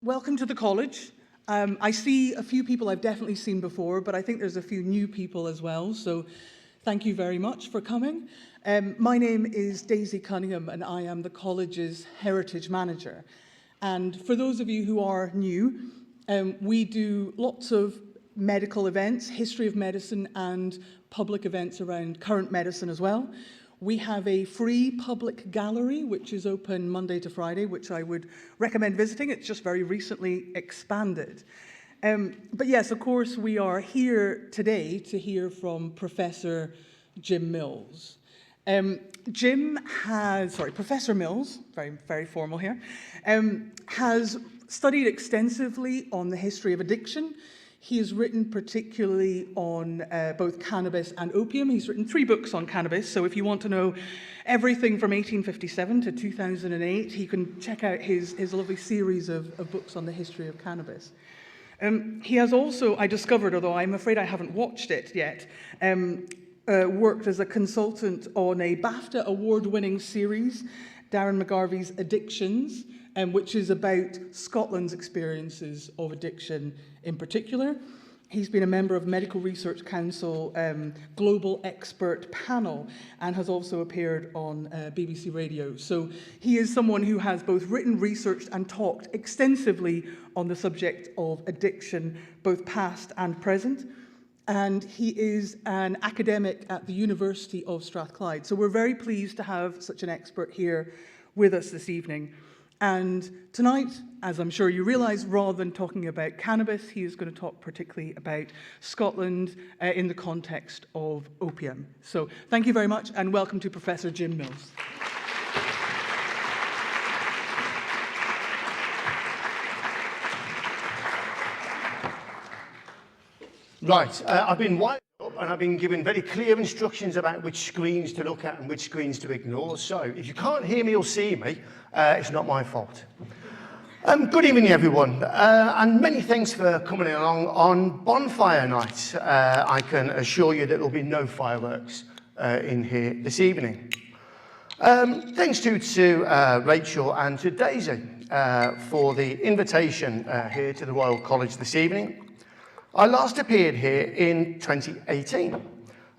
welcome to the college. I see a few people I've definitely seen before, but I think there's a few new people as well, so thank you very much for coming. My name is Daisy Cunningham, and I am the college's Heritage Manager. And for those of you who are new, we do lots of medical events, history of medicine, and public events around current medicine as well. We have a free public gallery, which is open Monday to Friday, which I would recommend visiting. It's just very recently expanded. But yes, of course, we are here today to hear from Professor Jim Mills. Professor Mills, very formal here, has studied extensively on the history of addiction. He has written particularly on both cannabis and opium. He's written 3 books on cannabis, so if you want to know everything from 1857 to 2008, you can check out his lovely series of books on the history of cannabis. He has also, I discovered, although I'm afraid I haven't watched it yet, worked as a consultant on a BAFTA award-winning series, Darren McGarvey's Addictions, which is about Scotland's experiences of addiction in particular. He's been a member of Medical Research Council Global Expert Panel and has also appeared on BBC Radio. So he is someone who has both written, researched and talked extensively on the subject of addiction, both past and present. And he is an academic at the University of Strathclyde. So we're very pleased to have such an expert here with us this evening. And tonight, as I'm sure you realise, rather than talking about cannabis, he is going to talk particularly about Scotland in the context of opium. So thank you very much and welcome to Professor Jim Mills. Right, I've been wired up and I've been given very clear instructions about which screens to look at and which screens to ignore. So if you can't hear me or see me, it's not my fault. Good evening, everyone, and many thanks for coming along on Bonfire Night. I can assure you that there will be no fireworks in here this evening. Thanks to Rachel and to Daisy for the invitation here to the Royal College this evening. I last appeared here in 2018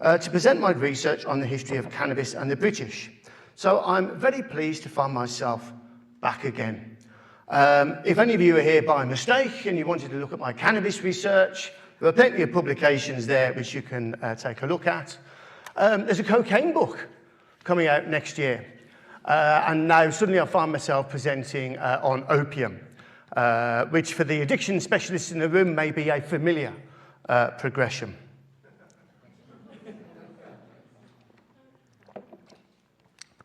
to present my research on the history of cannabis and the British. So I'm very pleased to find myself back again. If any of you are here by mistake and you wanted to look at my cannabis research, there are plenty of publications there which you can take a look at. There's a cocaine book coming out next year. And now suddenly I find myself presenting on opium. Which for the addiction specialists in the room may be a familiar progression.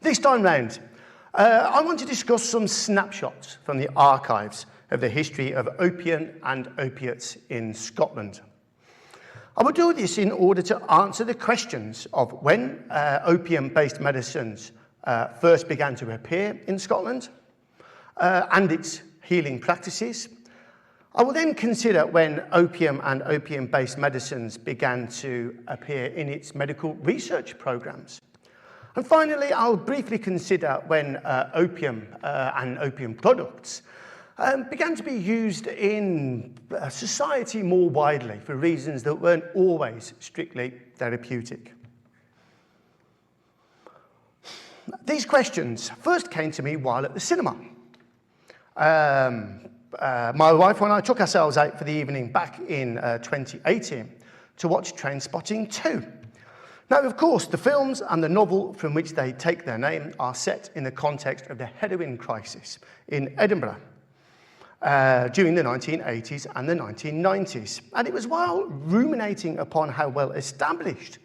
This time round, I want to discuss some snapshots from the archives of the history of opium and opiates in Scotland. I will do this in order to answer the questions of when opium-based medicines first began to appear in Scotland and its healing practices. I will then consider when opium and opium-based medicines began to appear in its medical research programs. And finally, I'll briefly consider when opium and opium products began to be used in society more widely for reasons that weren't always strictly therapeutic. These questions first came to me while at the cinema. My wife and I took ourselves out for the evening back in 2018 to watch Trainspotting 2. Now, of course, the films and the novel from which they take their name are set in the context of the heroin crisis in Edinburgh during the 1980s and the 1990s. And it was while ruminating upon how well established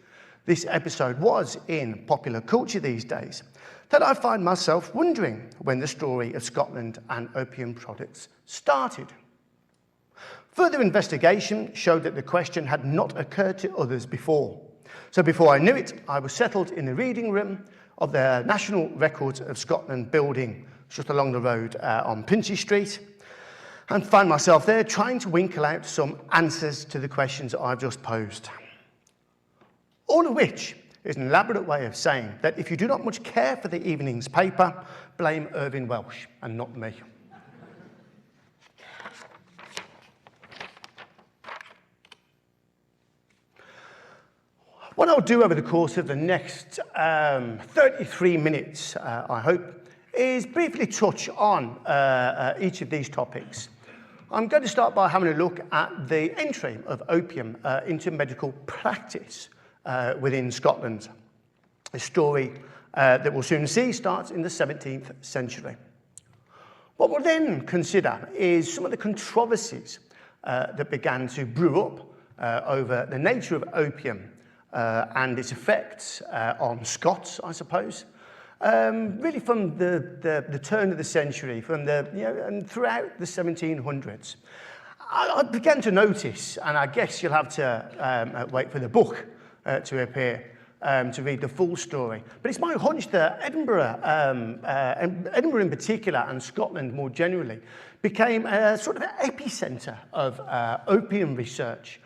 this episode was in popular culture these days that I find myself wondering when the story of Scotland and opium products started. Further investigation showed that the question had not occurred to others before. So before I knew it, I was settled in the reading room of the National Records of Scotland building just along the road on Pinchy Street and found myself there trying to winkle out some answers to the questions that I've just posed. All of which is an elaborate way of saying that if you do not much care for the evening's paper, blame Irving Welsh and not me. What I'll do over the course of the next 33 minutes, I hope, is briefly touch on each of these topics. I'm going to start by having a look at the entry of opium into medical practice within Scotland. A story that we'll soon see starts in the 17th century. What we'll then consider is some of the controversies that began to brew up over the nature of opium and its effects on Scots, I suppose. Really from the turn of the century, and throughout the 1700s. I began to notice, and I guess you'll have to wait for the book to appear to read the full story. But it's my hunch that Edinburgh, Edinburgh in particular, and Scotland more generally, became a sort of epicentre of opium research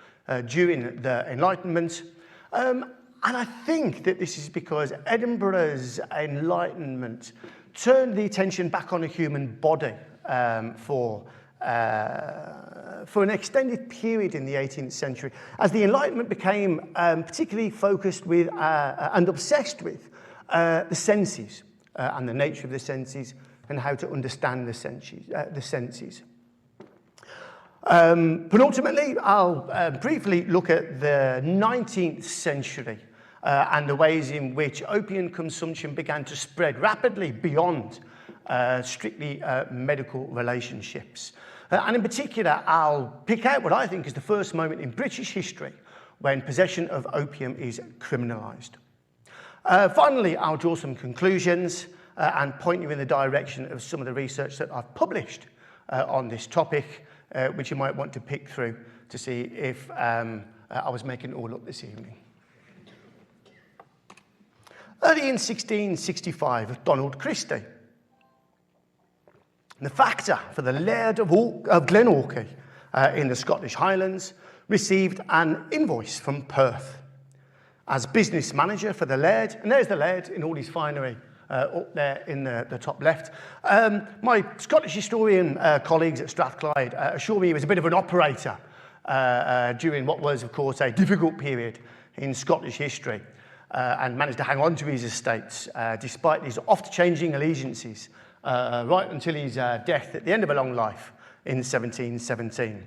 during the Enlightenment. And I think that this is because Edinburgh's Enlightenment turned the attention back on a human body for an extended period in the 18th century, as the Enlightenment became particularly focused with and obsessed with the senses and the nature of the senses and how to understand the senses. But ultimately, I'll briefly look at the 19th century and the ways in which opium consumption began to spread rapidly beyond strictly medical relationships. And in particular, I'll pick out what I think is the first moment in British history when possession of opium is criminalised. Finally, I'll draw some conclusions and point you in the direction of some of the research that I've published on this topic, which you might want to pick through to see if I was making it all up this evening. Early in 1665, Donald Christie, the factor for the Laird of Glenorchy in the Scottish Highlands, received an invoice from Perth. As business manager for the Laird, and there's the Laird in all his finery up there in the top left. My Scottish historian colleagues at Strathclyde assure me he was a bit of an operator during what was, of course, a difficult period in Scottish history, and managed to hang on to his estates despite his oft-changing allegiances right until his death at the end of a long life in 1717.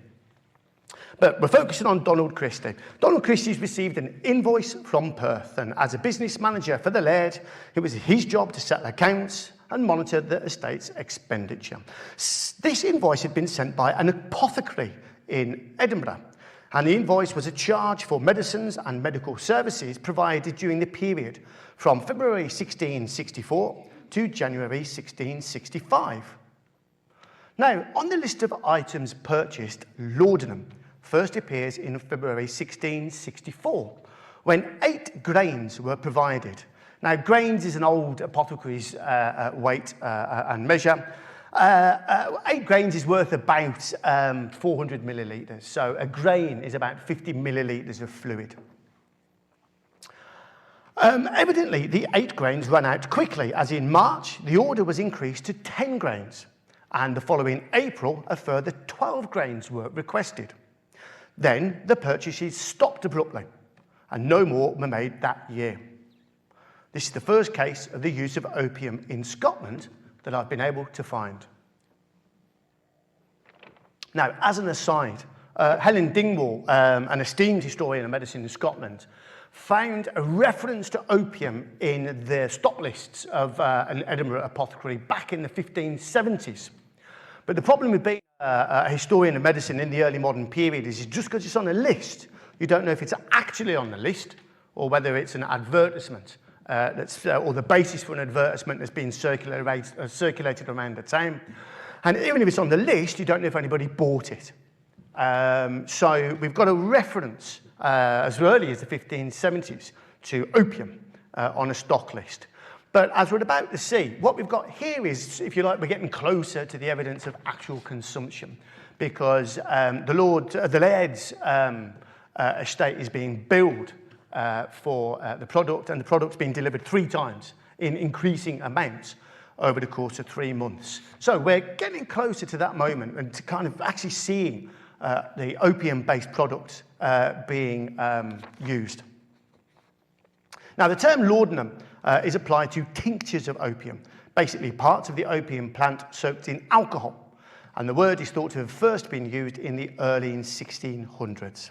But we're focusing on Donald Christie. Donald Christie's received an invoice from Perth, and as a business manager for the Laird, it was his job to settle accounts and monitor the estate's expenditure. This invoice had been sent by an apothecary in Edinburgh, and the invoice was a charge for medicines and medical services provided during the period from February 1664 to January 1665. Now, on the list of items purchased, laudanum first appears in February 1664, when 8 grains were provided. Now, grains is an old apothecary's weight and measure. 8 grains is worth about 400 millilitres, so a grain is about 50 millilitres of fluid. Evidently, the 8 grains ran out quickly, as in March, the order was increased to 10 grains, and the following April, a further 12 grains were requested. Then the purchases stopped abruptly, and no more were made that year. This is the first case of the use of opium in Scotland that I've been able to find. Now, as an aside, Helen Dingwall, an esteemed historian of medicine in Scotland, found a reference to opium in the stock lists of an Edinburgh apothecary back in the 1570s. But the problem with being a historian of medicine in the early modern period is just because it's on a list, you don't know if it's actually on the list or whether it's an advertisement or the basis for an advertisement that's been circulated around the town. And even if it's on the list, you don't know if anybody bought it. So we've got a reference as early as the 1570s to opium on a stock list. But as we're about to see, what we've got here is, if you like, we're getting closer to the evidence of actual consumption, because the Laird's estate is being billed for the product, and the product's being delivered 3 times in increasing amounts over the course of 3 months. So we're getting closer to that moment and to kind of actually seeing the opium-based products being used. Now, the term laudanum is applied to tinctures of opium, basically parts of the opium plant soaked in alcohol, and the word is thought to have first been used in the early 1600s.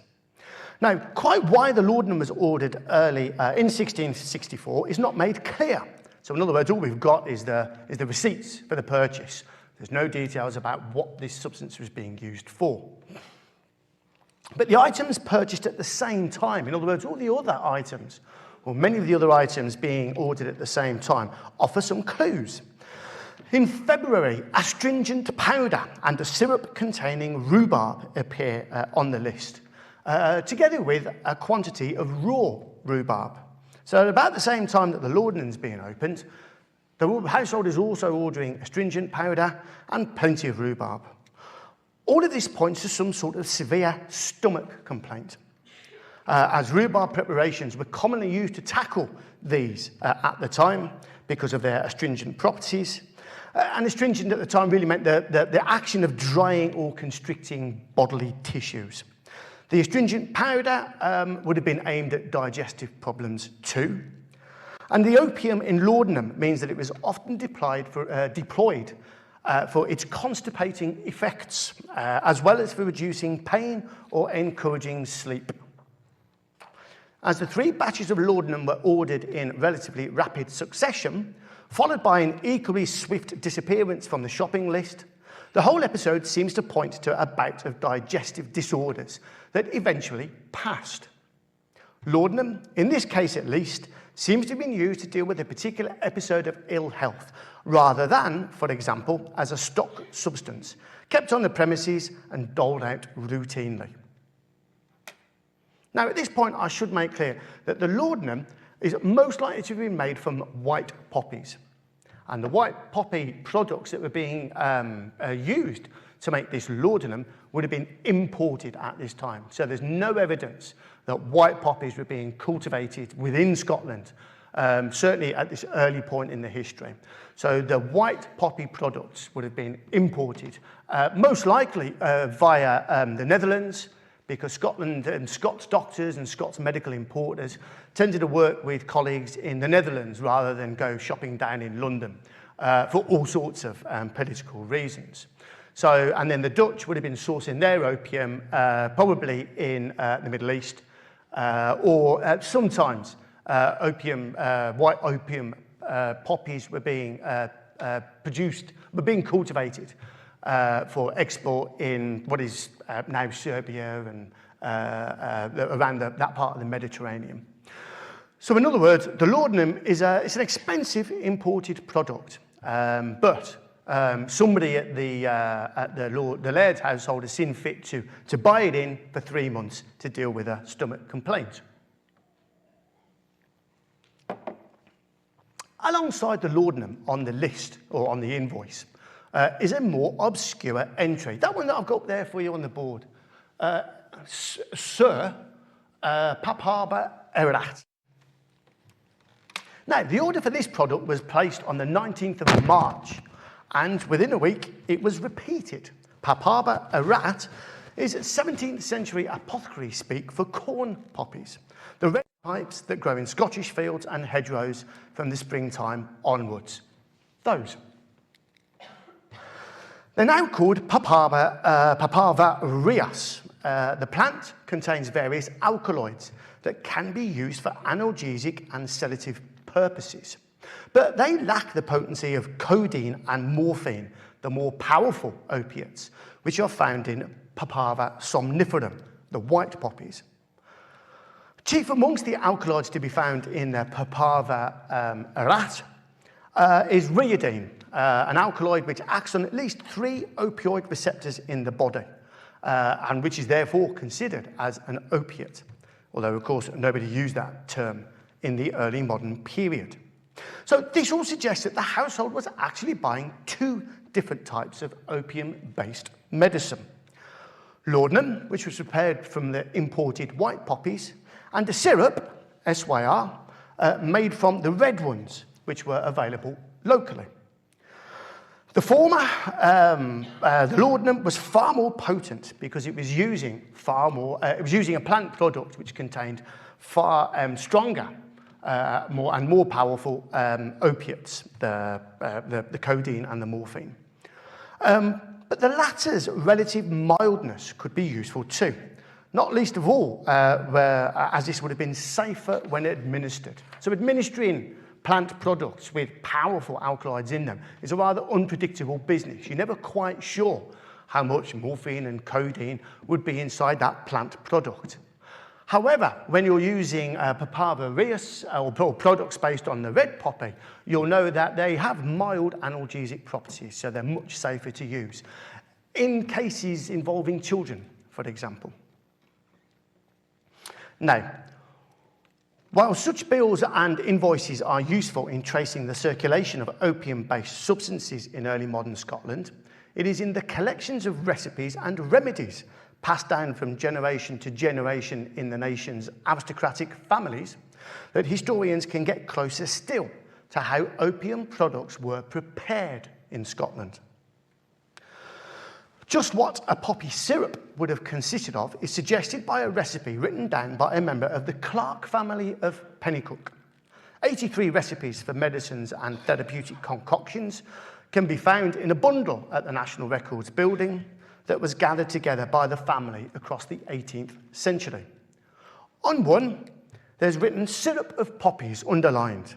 Now, quite why the laudanum was ordered early in 1664 is not made clear. So in other words, all we've got is the receipts for the purchase. There's no details about what this substance was being used for. But the items purchased at the same time, in other words, all the other items, or many of the other items being ordered at the same time, offer some clues. In February, astringent powder and a syrup containing rhubarb appear on the list, together with a quantity of raw rhubarb. So at about the same time that the laudanum's being opened, the household is also ordering astringent powder and plenty of rhubarb. All of this points to some sort of severe stomach complaint, as rhubarb preparations were commonly used to tackle these at the time because of their astringent properties. And astringent at the time really meant the action of drying or constricting bodily tissues. The astringent powder would have been aimed at digestive problems too. And the opium in laudanum means that it was often deployed for its constipating effects, as well as for reducing pain or encouraging sleep. As the 3 batches of laudanum were ordered in relatively rapid succession, followed by an equally swift disappearance from the shopping list, the whole episode seems to point to a bout of digestive disorders that eventually passed. Laudanum, in this case at least, seems to have been used to deal with a particular episode of ill health, rather than, for example, as a stock substance, kept on the premises and doled out routinely. Now, at this point, I should make clear that the laudanum is most likely to have been made from white poppies. And the white poppy products that were being used to make this laudanum would have been imported at this time. So there's no evidence that white poppies were being cultivated within Scotland, certainly at this early point in the history. So the white poppy products would have been imported, most likely via the Netherlands, because Scotland and Scots doctors and Scots medical importers tended to work with colleagues in the Netherlands rather than go shopping down in London for all sorts of political reasons. So, and then the Dutch would have been sourcing their opium probably in the Middle East, or sometimes white opium poppies were being cultivated for export in what is now Serbia and around that part of the Mediterranean. So in other words, the laudanum is it's an expensive imported product, but somebody at the Laird's household has seen fit to buy it in for 3 months to deal with a stomach complaint. Alongside the laudanum on the list, or on the invoice, is a more obscure entry. That one that I've got up there for you on the board. Sir Papaba Erat. Now, the order for this product was placed on the 19th of March, and within a week, it was repeated. Papaba Erat is 17th century apothecary speak for corn poppies, the red types that grow in Scottish fields and hedgerows from the springtime onwards. Those. They're now called Papaver The plant contains various alkaloids that can be used for analgesic and sedative purposes, but they lack the potency of codeine and morphine, the more powerful opiates, which are found in Papaver somniferum, the white poppies. Chief amongst the alkaloids to be found in Papaver Erat is riodine, an alkaloid which acts on at least 3 opioid receptors in the body, and which is therefore considered as an opiate, although of course nobody used that term in the early modern period. So this all suggests that the household was actually buying 2 different types of opium-based medicine. Laudanum, which was prepared from the imported white poppies, and a syrup, SYR, made from the red ones, which were available locally. The former, the laudanum, was far more potent because it was using a plant product which contained far stronger more powerful opiates, the codeine and the morphine. But the latter's relative mildness could be useful too, not least of all as this would have been safer when administered. So administering plant products with powerful alkaloids in them is a rather unpredictable business. You're never quite sure how much morphine and codeine would be inside that plant product. However, when you're using Papaver rheus or products based on the red poppy, you'll know that they have mild analgesic properties, so they're much safer to use. In cases involving children, for example. Now, while such bills and invoices are useful in tracing the circulation of opium-based substances in early modern Scotland, it is in the collections of recipes and remedies passed down from generation to generation in the nation's aristocratic families that historians can get closer still to how opium products were prepared in Scotland. Just what a poppy syrup would have consisted of is suggested by a recipe written down by a member of the Clark family of Pennycook. 83 recipes for medicines and therapeutic concoctions can be found in a bundle at the National Records building that was gathered together by the family across the 18th century. On one, there's written syrup of poppies underlined,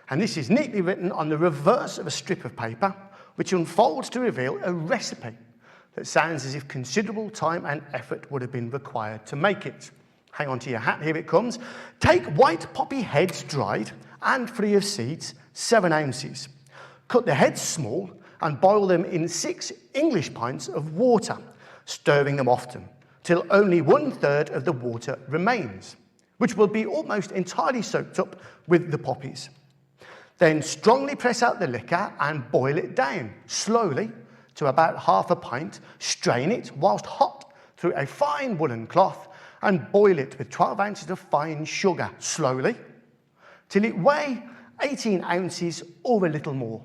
and this is neatly written on the reverse of a strip of paper, which unfolds to reveal a recipe that sounds as if considerable time and effort would have been required to make it. Hang on to your hat, here it comes. Take white poppy heads dried and free of seeds, 7 ounces. Cut the heads small and boil them in 6 English pints of water, stirring them often, till only 1/3 of the water remains, which will be almost entirely soaked up with the poppies. Then strongly press out the liquor and boil it down, slowly, to about half a pint, strain it whilst hot through a fine woolen cloth and boil it with 12 ounces of fine sugar, slowly, till it weigh 18 ounces or a little more.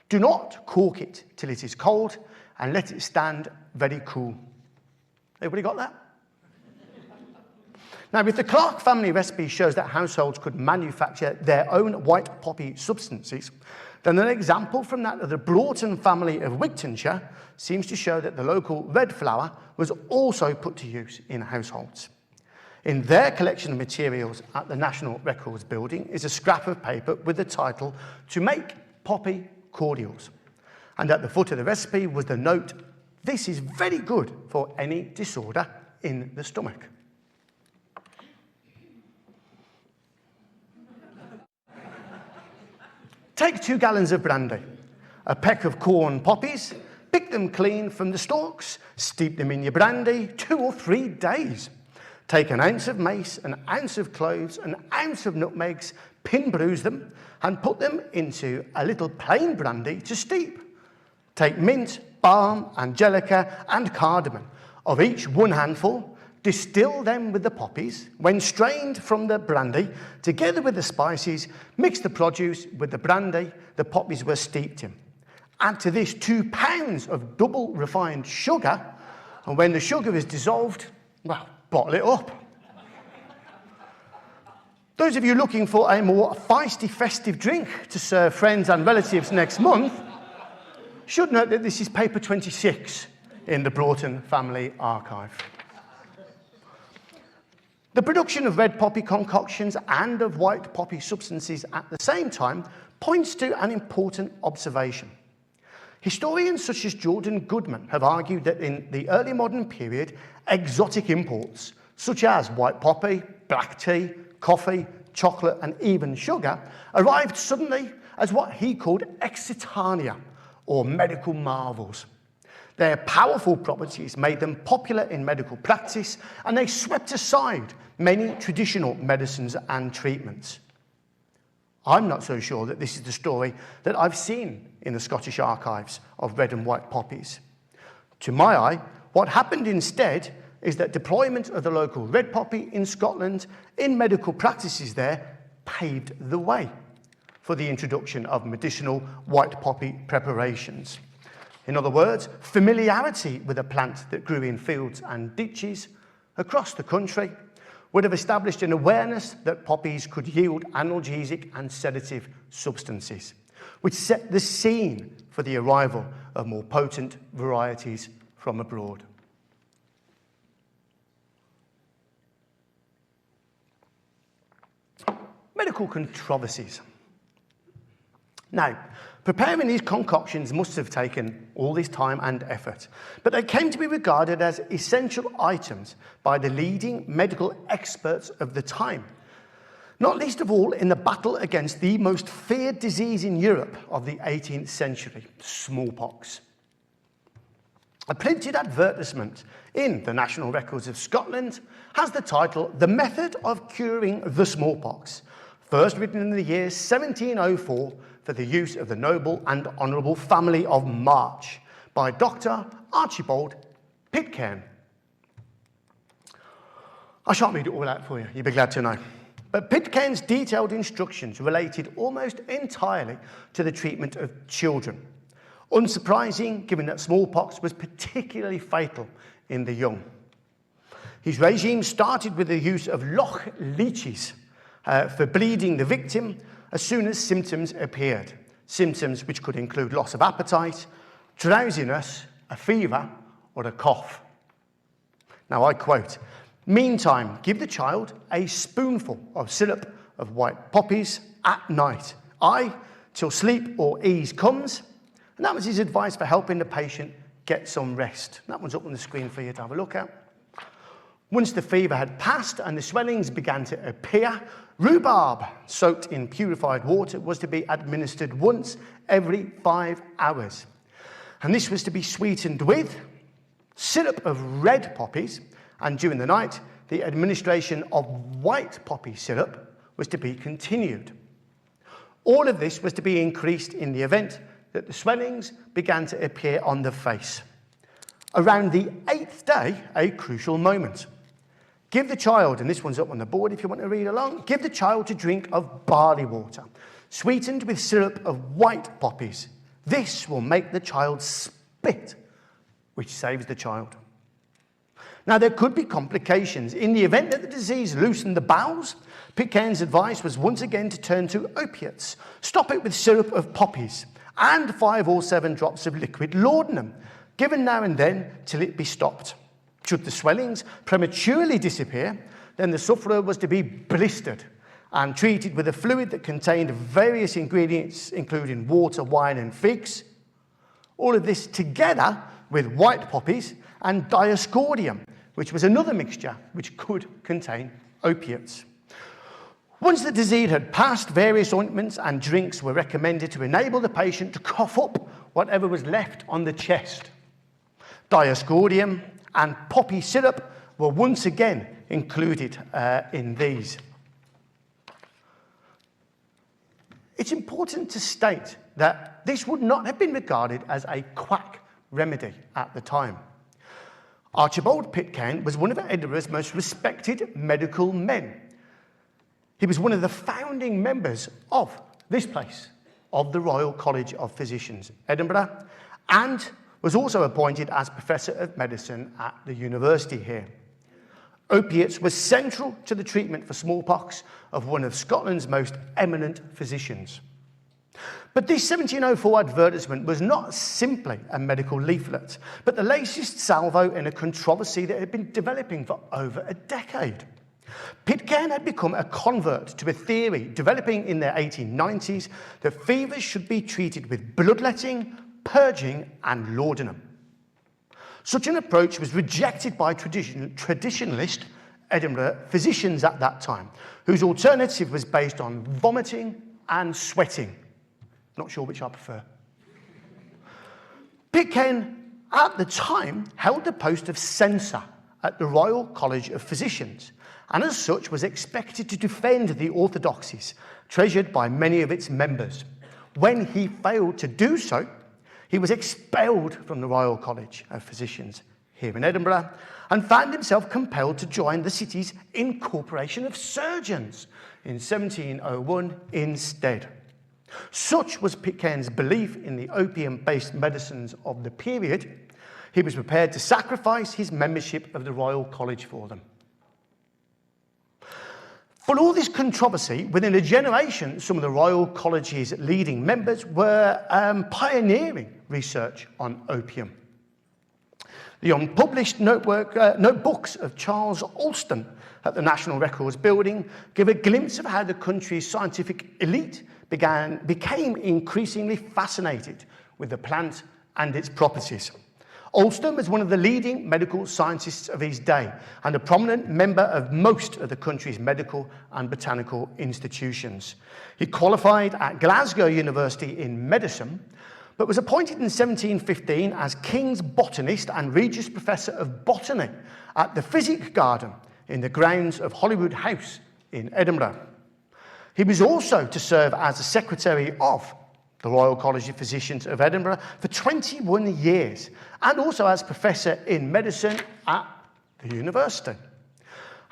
Do not cork it till it is cold and let it stand very cool. Everybody got that? Now, if the Clark family recipe shows that households could manufacture their own white poppy substances, then an example from that of the Broughton family of Wigtonshire seems to show that the local red flour was also put to use in households. In their collection of materials at the National Records building is a scrap of paper with the title, "To make poppy cordials." And at the foot of the recipe was the note, "This is very good for any disorder in the stomach." Take 2 gallons of brandy, a peck of corn poppies, pick them clean from the stalks, steep them in your brandy 2 or 3 days. Take an ounce of mace, an ounce of cloves, an ounce of nutmegs, pin bruise them, and put them into a little plain brandy to steep. Take mint, balm, angelica, and cardamom, of each 1 handful. Distill them with the poppies. When strained from the brandy, together with the spices, mix the produce with the brandy the poppies were steeped in. Add to this 2 pounds of double refined sugar, and when the sugar is dissolved, well, bottle it up. Those of you looking for a more feisty festive drink to serve friends and relatives next month should note that this is paper 26 in the Broughton family archive. The production of red poppy concoctions and of white poppy substances at the same time points to an important observation. Historians such as Jordan Goodman have argued that in the early modern period, exotic imports such as white poppy, black tea, coffee, chocolate, and even sugar arrived suddenly as what he called excitania, or medical marvels. Their powerful properties made them popular in medical practice, and they swept aside many traditional medicines and treatments. I'm not so sure that this is the story that I've seen in the Scottish archives of red and white poppies. To my eye, what happened instead is that deployment of the local red poppy in Scotland in medical practices there paved the way for the introduction of medicinal white poppy preparations. In other words, familiarity with a plant that grew in fields and ditches across the country would have established an awareness that poppies could yield analgesic and sedative substances, which set the scene for the arrival of more potent varieties from abroad. Medical controversies. Now, preparing these concoctions must have taken all this time and effort, but they came to be regarded as essential items by the leading medical experts of the time, not least of all in the battle against the most feared disease in Europe of the 18th century, smallpox. A printed advertisement in the National Records of Scotland has the title, "The Method of Curing the Smallpox," first written in the year 1704 for the use of the noble and honourable family of March by Dr. Archibald Pitcairn. I shan't read it all out for you, you'll be glad to know. But Pitcairn's detailed instructions related almost entirely to the treatment of children. Unsurprising, given that smallpox was particularly fatal in the young. His regime started with the use of loch leeches for bleeding the victim as soon as symptoms appeared. Symptoms which could include loss of appetite, drowsiness, a fever, or a cough. Now I quote, "Meantime, give the child a spoonful of syrup of white poppies at night, till sleep or ease comes." And that was his advice for helping the patient get some rest. That one's up on the screen for you to have a look at. Once the fever had passed and the swellings began to appear, rhubarb soaked in purified water was to be administered once every 5 hours. And this was to be sweetened with syrup of red poppies, and during the night, the administration of white poppy syrup was to be continued. All of this was to be increased in the event that the swellings began to appear on the face. Around the 8th day, a crucial moment. Give the child, and this one's up on the board if you want to read along, give the child to drink of barley water, sweetened with syrup of white poppies. This will make the child spit, which saves the child. Now, there could be complications. In the event that the disease loosened the bowels, Pitcairn's advice was once again to turn to opiates. Stop it with syrup of poppies and 5 or 7 drops of liquid laudanum, given now and then till it be stopped. Should the swellings prematurely disappear, then the sufferer was to be blistered and treated with a fluid that contained various ingredients, including water, wine, and figs. All of this together with white poppies and diascordium, which was another mixture which could contain opiates. Once the disease had passed, various ointments and drinks were recommended to enable the patient to cough up whatever was left on the chest. Diascordium and poppy syrup were once again included in these. It's important to state that this would not have been regarded as a quack remedy at the time. Archibald Pitcairn was one of Edinburgh's most respected medical men. He was one of the founding members of this place, of the Royal College of Physicians, Edinburgh, and was also appointed as Professor of Medicine at the university here. Opiates were central to the treatment for smallpox of one of Scotland's most eminent physicians. But this 1704 advertisement was not simply a medical leaflet, but the latest salvo in a controversy that had been developing for over a decade. Pitcairn had become a convert to a theory developing in the 1890s that fevers should be treated with bloodletting, purging, and laudanum. Such an approach was rejected by traditionalist Edinburgh physicians at that time, whose alternative was based on vomiting and sweating. Not sure which I prefer. Pitcairn, at the time, held the post of censor at the Royal College of Physicians, and as such was expected to defend the orthodoxies treasured by many of its members. When he failed to do so, he was expelled from the Royal College of Physicians here in Edinburgh and found himself compelled to join the city's Incorporation of Surgeons in 1701 instead. Such was Pitcairn's belief in the opium-based medicines of the period, he was prepared to sacrifice his membership of the Royal College for them. But all this controversy, within a generation, some of the Royal College's leading members were pioneering research on opium. The unpublished notebooks of Charles Alston at the National Records Building give a glimpse of how the country's scientific elite became increasingly fascinated with the plant and its properties. Alston was one of the leading medical scientists of his day and a prominent member of most of the country's medical and botanical institutions. He qualified at Glasgow University in medicine, but was appointed in 1715 as King's botanist and Regius Professor of Botany at the Physic Garden in the grounds of Holyrood House in Edinburgh. He was also to serve as the Secretary of the Royal College of Physicians of Edinburgh for 21 years, and also as Professor in Medicine at the university.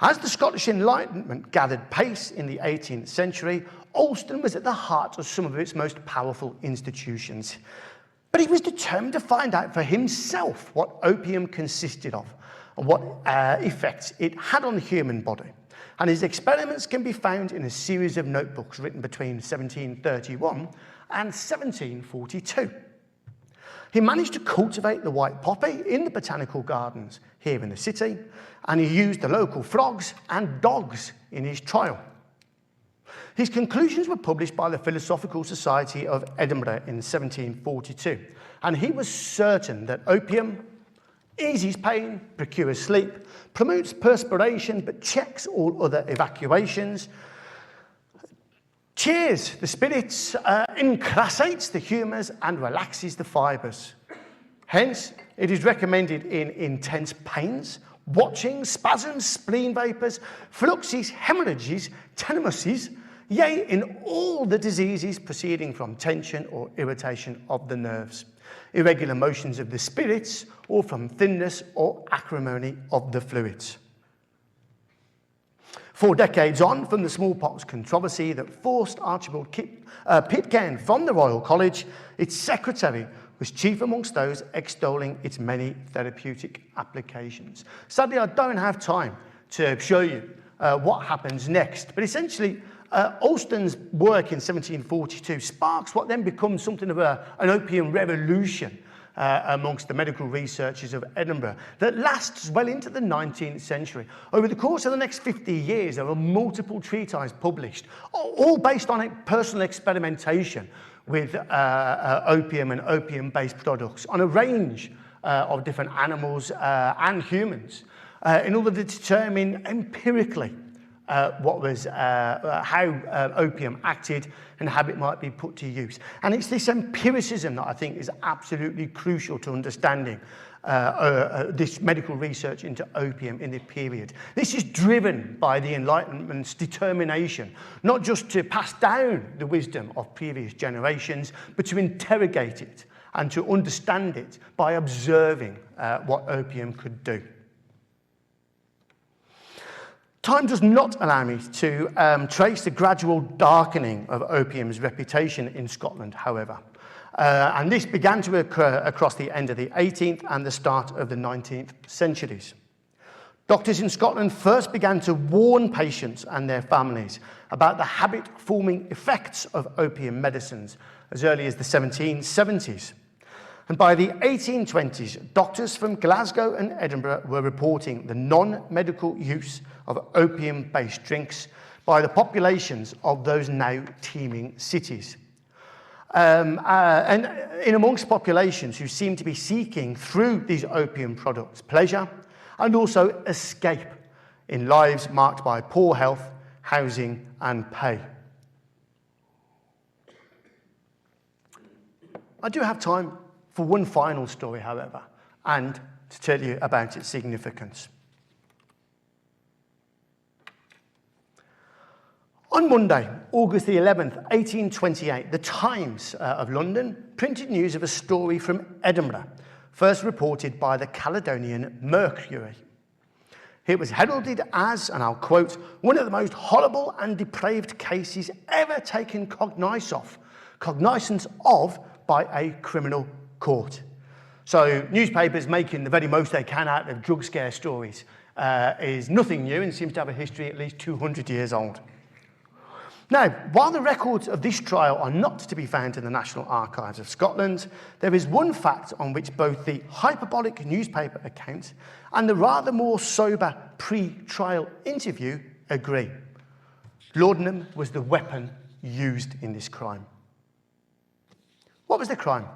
As the Scottish Enlightenment gathered pace in the 18th century, Alston was at the heart of some of its most powerful institutions. But he was determined to find out for himself what opium consisted of and what effects it had on the human body. And his experiments can be found in a series of notebooks written between 1731 and 1742. He managed to cultivate the white poppy in the botanical gardens here in the city, and he used the local frogs and dogs in his trial. His conclusions were published by the Philosophical Society of Edinburgh in 1742, and he was certain that opium eases pain, procures sleep, promotes perspiration but checks all other evacuations, cheers the spirits, incrassates the humours and relaxes the fibres. Hence, it is recommended in intense pains, watching, spasms, spleen vapours, fluxes, hemorrhages, tenemuses, yea, in all the diseases proceeding from tension or irritation of the nerves, irregular motions of the spirits, or from thinness or acrimony of the fluids. 4 decades on from the smallpox controversy that forced Archibald Pitcairn from the Royal College, its secretary was chief amongst those extolling its many therapeutic applications. Sadly, I don't have time to show you what happens next, but essentially, Alston's work in 1742 sparks what then becomes something of an opium revolution amongst the medical researchers of Edinburgh that lasts well into the 19th century. Over the course of the next 50 years, there are multiple treatises published, all based on personal experimentation with opium and opium-based products on a range of different animals and humans in order to determine empirically how opium acted and how it might be put to use. And it's this empiricism that I think is absolutely crucial to understanding this medical research into opium in the period. This is driven by the Enlightenment's determination, not just to pass down the wisdom of previous generations, but to interrogate it and to understand it by observing what opium could do. Time does not allow me to trace the gradual darkening of opium's reputation in Scotland, however. And this began to occur across the end of the 18th and the start of the 19th centuries. Doctors in Scotland first began to warn patients and their families about the habit-forming effects of opium medicines as early as the 1770s. And by the 1820s, doctors from Glasgow and Edinburgh were reporting the non-medical use of opium-based drinks by the populations of those now teeming cities. And in amongst populations who seem to be seeking through these opium products pleasure and also escape in lives marked by poor health, housing and pay. I do have time for one final story, however, and to tell you about its significance. On Monday, August the 11th, 1828, the Times of London printed news of a story from Edinburgh, first reported by the Caledonian Mercury. It was heralded as, and I'll quote, one of the most horrible and depraved cases ever taken cognizance of by a criminal court. So newspapers making the very most they can out of drug scare stories is nothing new and seems to have a history at least 200 years old. Now, while the records of this trial are not to be found in the National Archives of Scotland, there is one fact on which both the hyperbolic newspaper account and the rather more sober pre-trial interview agree. Laudanum was the weapon used in this crime. What was the crime?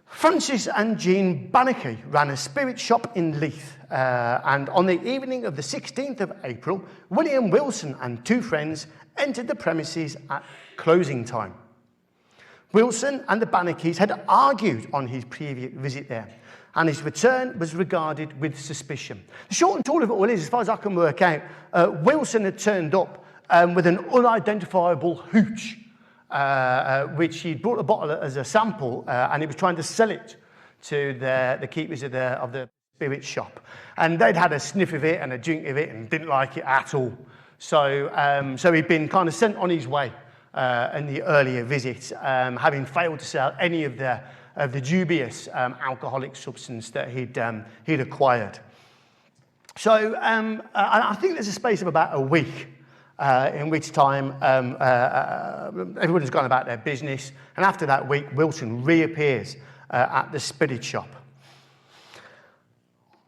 Francis and Jean Bannicky ran a spirit shop in Leith, and on the evening of the 16th of April, William Wilson and two friends entered the premises at closing time. Wilson and the Bannickys had argued on his previous visit there, and his return was regarded with suspicion. The short and tall of it all is, as far as I can work out, Wilson had turned up with an unidentifiable hooch, which he'd brought a bottle as a sample, and he was trying to sell it to the keepers of the spirit shop. And they'd had a sniff of it and a drink of it and didn't like it at all. So he'd been kind of sent on his way in the earlier visit, having failed to sell any of the dubious alcoholic substance that he'd acquired. So I think there's a space of about a week in which time everyone's gone about their business, and after that week, Wilson reappears at the spirit shop.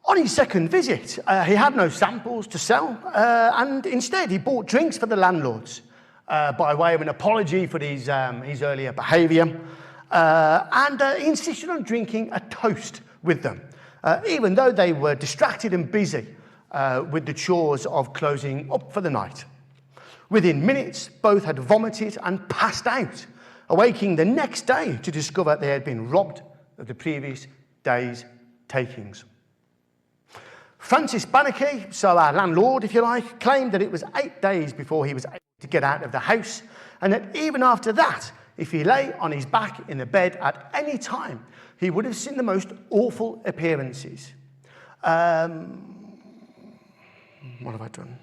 On his second visit, he had no samples to sell, and instead he bought drinks for the landlords by way of an apology for his earlier behaviour, and he insisted on drinking a toast with them, even though they were distracted and busy with the chores of closing up for the night. Within minutes, both had vomited and passed out, awaking the next day to discover they had been robbed of the previous day's takings. Francis Bannicky, so our landlord, if you like, claimed that it was 8 days before he was able to get out of the house, and that even after that, if he lay on his back in the bed at any time, he would have seen the most awful appearances. What have I done?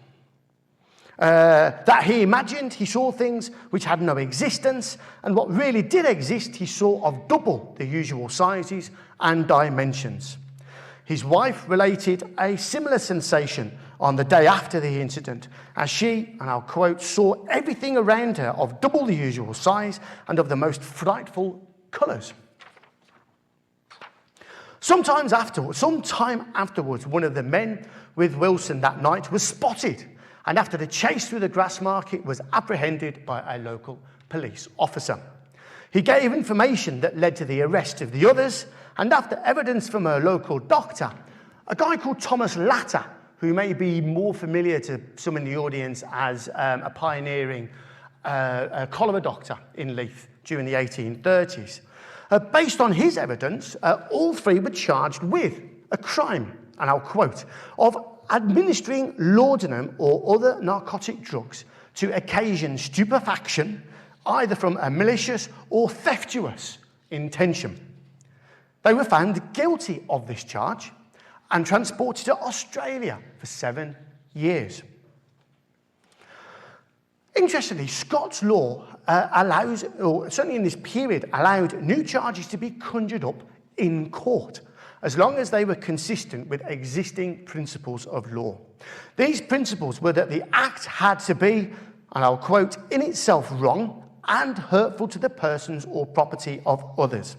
That he imagined he saw things which had no existence, and what really did exist he saw of double the usual sizes and dimensions. His wife related a similar sensation on the day after the incident, as she, and I'll quote, saw everything around her of double the usual size and of the most frightful colours. Sometime afterwards, one of the men with Wilson that night was spotted, and after the chase through the grass market was apprehended by a local police officer. He gave information that led to the arrest of the others, and after evidence from a local doctor, a guy called Thomas Latter, who may be more familiar to some in the audience as a pioneering cholera doctor in Leith during the 1830s. Based on his evidence, all three were charged with a crime, and I'll quote, of administering laudanum or other narcotic drugs to occasion stupefaction, either from a malicious or theftuous intention. They were found guilty of this charge and transported to Australia for 7 years. Interestingly, Scots law allows, or certainly in this period, allowed new charges to be conjured up in court, as long as they were consistent with existing principles of law. These principles were that the act had to be, and I'll quote, in itself wrong and hurtful to the persons or property of others.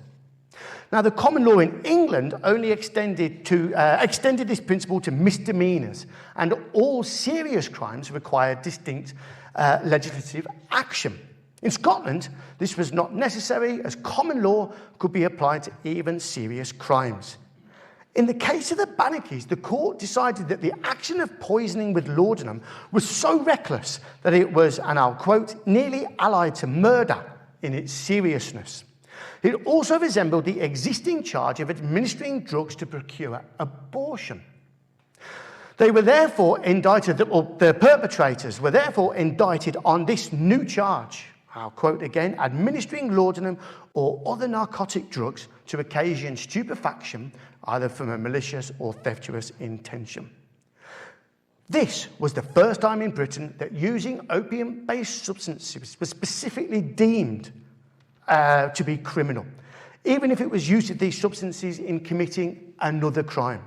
Now, the common law in England only extended this principle to misdemeanours, and all serious crimes required distinct legislative action. In Scotland, this was not necessary, as common law could be applied to even serious crimes. In the case of the Bannickys, the court decided that the action of poisoning with laudanum was so reckless that it was, and I'll quote, nearly allied to murder in its seriousness. It also resembled the existing charge of administering drugs to procure abortion. They were therefore indicted, or the perpetrators were therefore indicted on this new charge. I'll quote again, administering laudanum or other narcotic drugs to occasion stupefaction, either from a malicious or theftuous intention. This was the first time in Britain that using opium-based substances was specifically deemed to be criminal. even if it was use of these substances in committing another crime.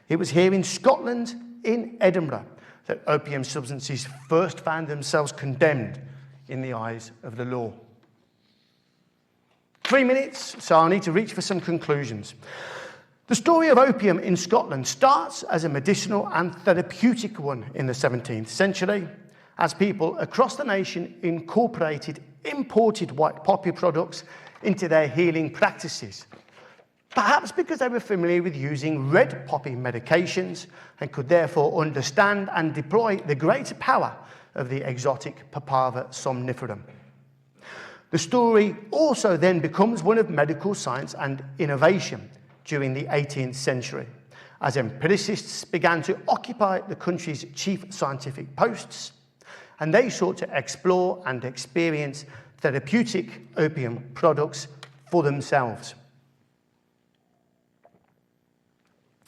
It was here in Scotland, in Edinburgh, that opium substances first found themselves condemned in the eyes of the law. 3 minutes, so I need to reach for some conclusions. The story of opium in Scotland starts as a medicinal and therapeutic one in the 17th century, as people across the nation incorporated imported white poppy products into their healing practices, perhaps because they were familiar with using red poppy medications and could therefore understand and deploy the greater power of the exotic Papaver somniferum. The story also then becomes one of medical science and innovation during the 18th century, as empiricists began to occupy the country's chief scientific posts, and they sought to explore and experience therapeutic opium products for themselves.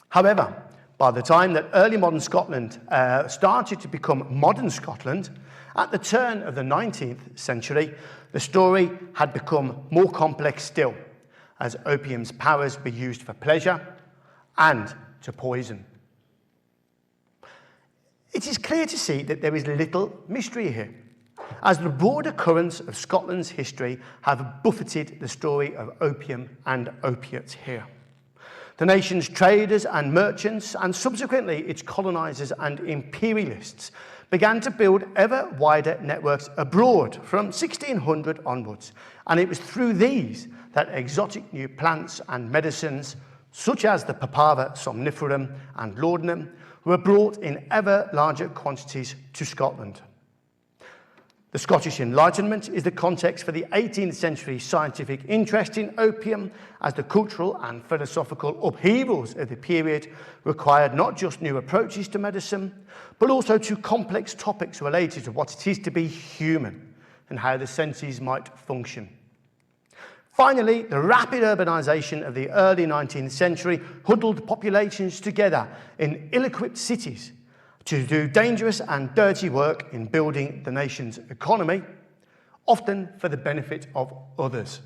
However, by the time that early modern Scotland started to become modern Scotland, at the turn of the 19th century, the story had become more complex still, as opium's powers were used for pleasure and to poison. It is clear to see that there is little mystery here, as the broader currents of Scotland's history have buffeted the story of opium and opiates here. The nation's traders and merchants, and subsequently its colonisers and imperialists, began to build ever wider networks abroad from 1600 onwards, and it was through these that exotic new plants and medicines, such as the Papaver somniferum and laudanum, were brought in ever larger quantities to Scotland. The Scottish Enlightenment is the context for the 18th century scientific interest in opium, as the cultural and philosophical upheavals of the period required not just new approaches to medicine, but also to complex topics related to what it is to be human and how the senses might function. Finally, the rapid urbanisation of the early 19th century huddled populations together in ill-equipped cities to do dangerous and dirty work in building the nation's economy, often for the benefit of others.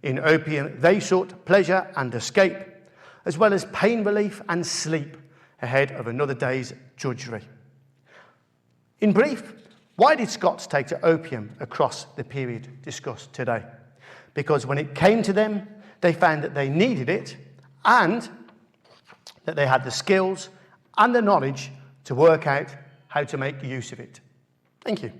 In opium, they sought pleasure and escape, as well as pain relief and sleep ahead of another day's drudgery. In brief, why did Scots take to opium across the period discussed today? Because when it came to them, they found that they needed it and that they had the skills and the knowledge to work out how to make use of it. Thank you.